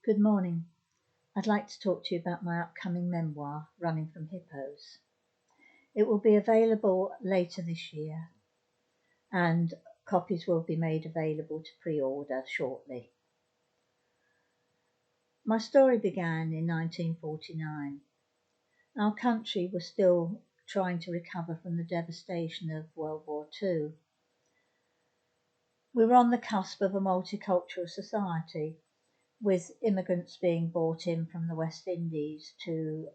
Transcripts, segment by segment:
Good morning. I'd like to talk to you about my upcoming memoir, Running from Hippos. It will be available later this year, and copies will be made available to pre-order shortly. My story began in 1949. Our country was still trying to recover from the devastation of World War II. We were on the cusp of a multicultural society, with immigrants being brought in from the West Indies to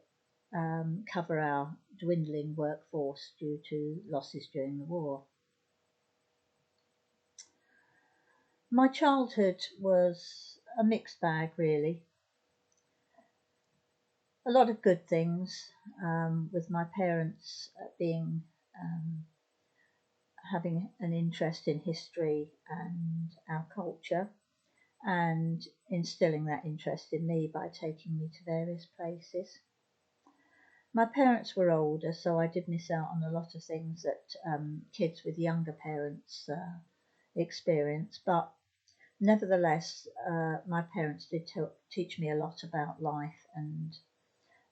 cover our dwindling workforce due to losses during the war. My childhood was a mixed bag, really. A lot of good things, with my parents being having an interest in history and our culture, and instilling that interest in me by taking me to various places. My parents were older, so I did miss out on a lot of things that kids with younger parents experience, but nevertheless, my parents did teach me a lot about life and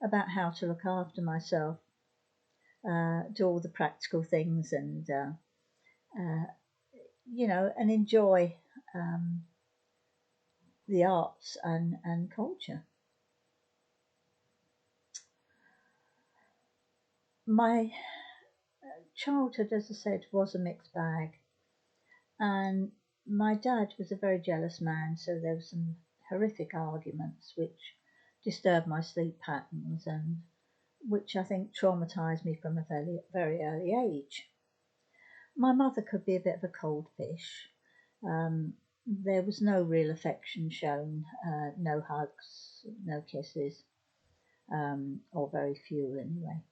about how to look after myself, do all the practical things, and and enjoy the arts and culture. My childhood, as I said, was a mixed bag, and my dad was a very jealous man, so there were some horrific arguments which disturbed my sleep patterns and which I think traumatised me from a very, very early age. My mother could be a bit of a cold fish. There was no real affection shown, no hugs, no kisses, or very few anyway.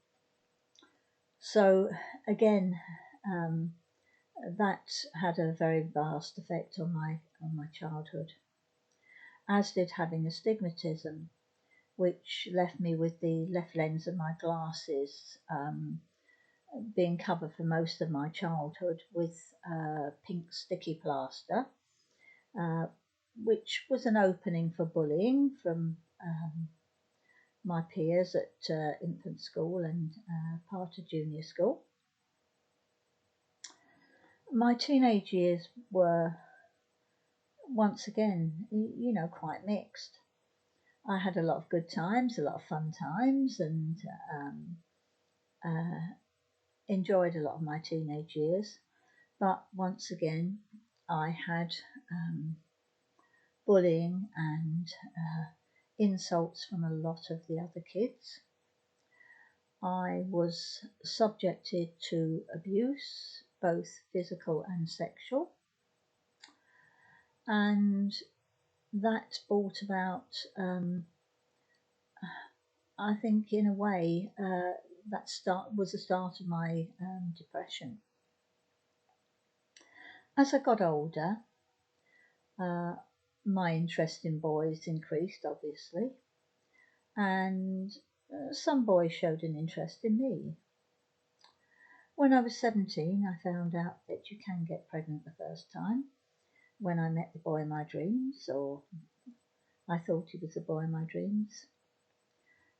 So again, that had a very vast effect on my childhood, as did having astigmatism, which left me with the left lens of my glasses being covered for most of my childhood with pink sticky plaster, which was an opening for bullying from my peers at infant school and part of junior school. My teenage years were once again, quite mixed. I had a lot of good times, a lot of fun times, and enjoyed a lot of my teenage years. But once again, I had bullying and insults from a lot of the other kids. I was subjected to abuse, both physical and sexual, and that brought about, I think, in a way, that was the start of my depression. As I got older, my interest in boys increased, obviously, and some boys showed an interest in me. When I was 17, I found out that you can get pregnant the first time, when I met the boy in my dreams, or I thought he was the boy in my dreams,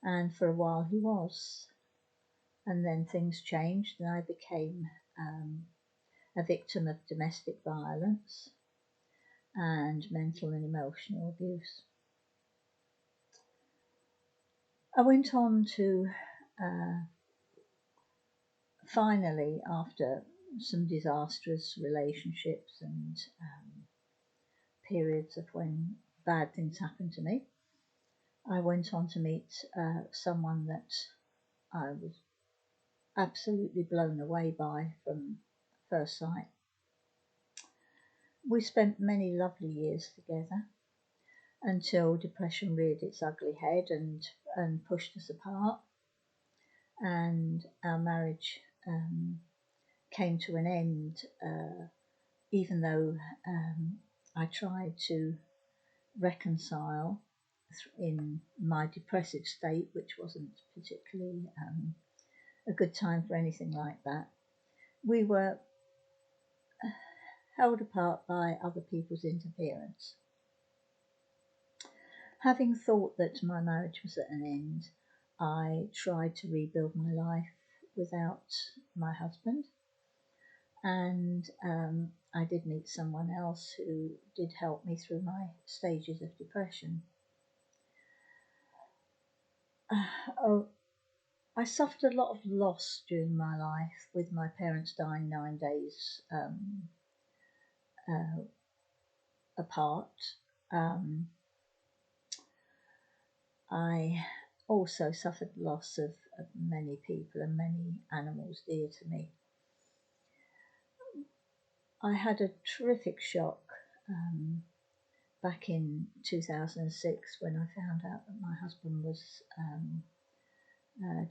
and for a while he was. And then things changed and I became a victim of domestic violence and mental and emotional abuse. I went on to finally, after some disastrous relationships and periods of when bad things happened to me, I went on to meet someone that I was absolutely blown away by from first sight. We spent many lovely years together until depression reared its ugly head and pushed us apart, and our marriage came to an end, even though I tried to reconcile in my depressive state, which wasn't particularly a good time for anything like that. We were held apart by other people's interference. Having thought that my marriage was at an end, I tried to rebuild my life without my husband, and I did meet someone else who did help me through my stages of depression. Oh, I suffered a lot of loss during my life, with my parents dying 9 days uh, apart. I also suffered loss of many people and many animals dear to me. I had a terrific shock back in 2006 when I found out that my husband was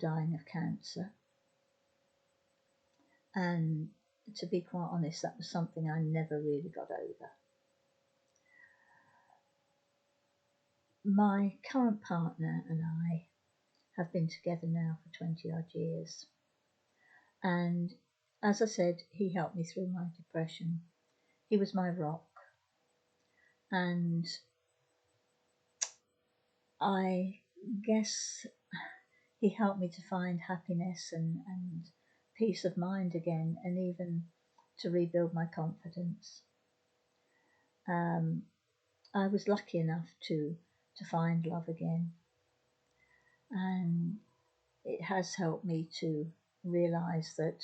dying of cancer. And to be quite honest, that was something I never really got over. My current partner and I have been together now for 20 odd years. And as I said, he helped me through my depression. He was my rock. And I guess he helped me to find happiness and peace of mind again, and even to rebuild my confidence. I was lucky enough to find love again, and it has helped me to realise that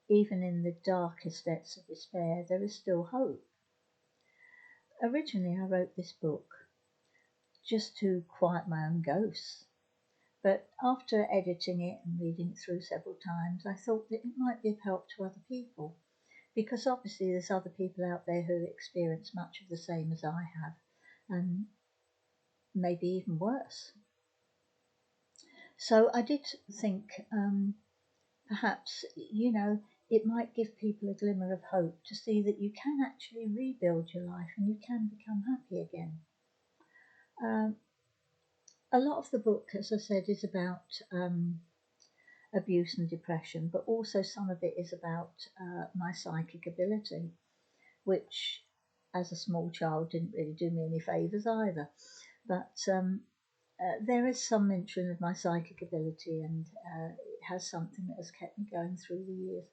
even in the darkest depths of despair, there is still hope. Originally, I wrote this book just to quiet my own ghosts, but after editing it and reading it through several times, I thought that it might be of help to other people, because obviously there's other people out there who experience much of the same as I have, and maybe even worse. So I did think perhaps, it might give people a glimmer of hope to see that you can actually rebuild your life and you can become happy again. A lot of the book, as I said, is about abuse and depression, but also some of it is about my psychic ability, which as a small child didn't really do me any favours either. But there is some mention of my psychic ability, and it has something that has kept me going through the years.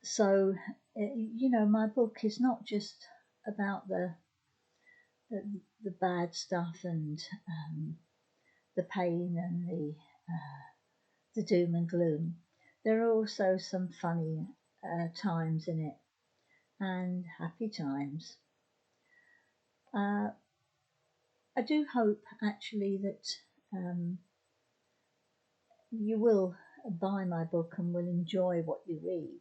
So, my book is not just about the bad stuff and the pain and the doom and gloom. There are also some funny times in it, and happy times. I do hope actually that you will buy my book and will enjoy what you read.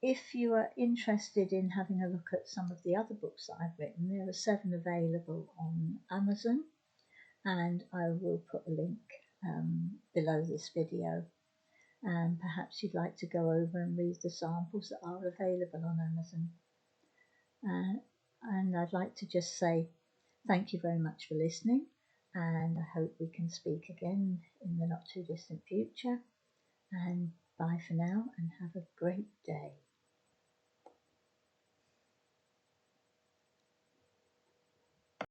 If you are interested in having a look at some of the other books that I've written, there are 7 available on Amazon, and I will put a link below this video, and perhaps you'd like to go over and read the samples that are available on Amazon. And I'd like to just say thank you very much for listening, and I hope we can speak again in the not too distant future. And bye for now, and have a great day.